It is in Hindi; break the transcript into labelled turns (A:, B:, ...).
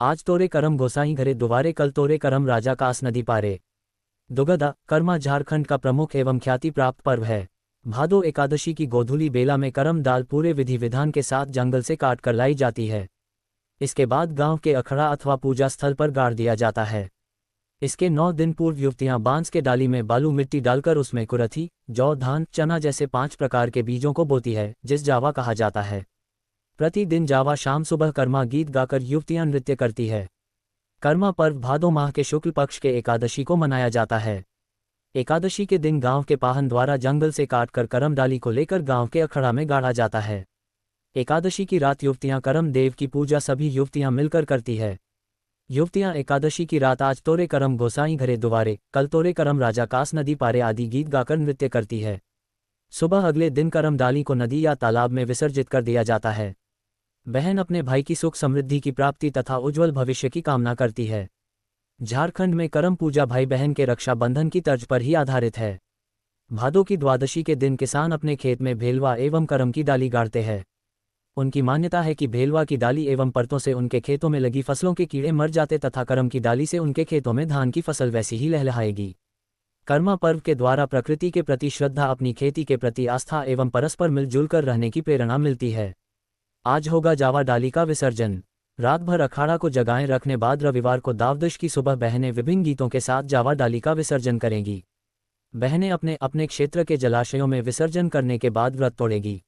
A: आज तोरे करम गोसाई घरे दुवारे, कल तोरे करम राजा कास नदी पारे। दुगदा कर्मा झारखंड का प्रमुख एवं ख्याति प्राप्त पर्व है। भादो एकादशी की गोधूली बेला में करम दाल पूरे विधि विधान के साथ जंगल से काट कर लाई जाती है। इसके बाद गांव के अखड़ा अथवा पूजा स्थल पर गाड़ दिया जाता है। इसके 9 दिन पूर्व युवतियां बांस के डाली में बालू मिट्टी डालकर उसमें कुरथी, जौ, धान, चना जैसे 5 प्रकार के बीजों को बोती है, जिस जावा कहा जाता है। प्रतिदिन जावा शाम सुबह कर्मा गीत गाकर युवतियां नृत्य करती है। कर्मा पर्व भादो माह के शुक्ल पक्ष के एकादशी को मनाया जाता है। एकादशी के दिन गांव के पाहन द्वारा जंगल से काटकर करम डाली को लेकर गांव के अखड़ा में गाड़ा जाता है। एकादशी की रात युवतियां करम देव की पूजा सभी युवतियां मिलकर करती है। युवतियां एकादशी की रात आज तोरे करम गोसाई घरे दुवारे, कल तोरे करम राजा कास नदी पारे आदि गीत गाकर नृत्य करती है। सुबह अगले दिन करम डाली को नदी या तालाब में विसर्जित कर दिया जाता है। बहन अपने भाई की सुख समृद्धि की प्राप्ति तथा उज्ज्वल भविष्य की कामना करती है। झारखंड में करम पूजा भाई बहन के रक्षाबंधन की तर्ज पर ही आधारित है। भादो की द्वादशी के दिन किसान अपने खेत में भेलवा एवं करम की डाली गाड़ते हैं। उनकी मान्यता है कि भेलवा की डाली एवं परतों से उनके खेतों में लगी फसलों के कीड़े मर जाते तथा करम की डाली से उनके खेतों में धान की फसल वैसी ही लहलहाएगी। कर्मा पर्व के द्वारा प्रकृति के प्रति श्रद्धा, अपनी खेती के प्रति आस्था एवं परस्पर मिलजुल कर रहने की प्रेरणा मिलती है। आज होगा जावा डाली का विसर्जन। रात भर अखाड़ा को जगाए रखने बाद रविवार को दावदश की सुबह बहनें विभिन्न गीतों के साथ जावा डाली का विसर्जन करेंगी। बहनें अपने अपने क्षेत्र के जलाशयों में विसर्जन करने के बाद व्रत तोड़ेगी।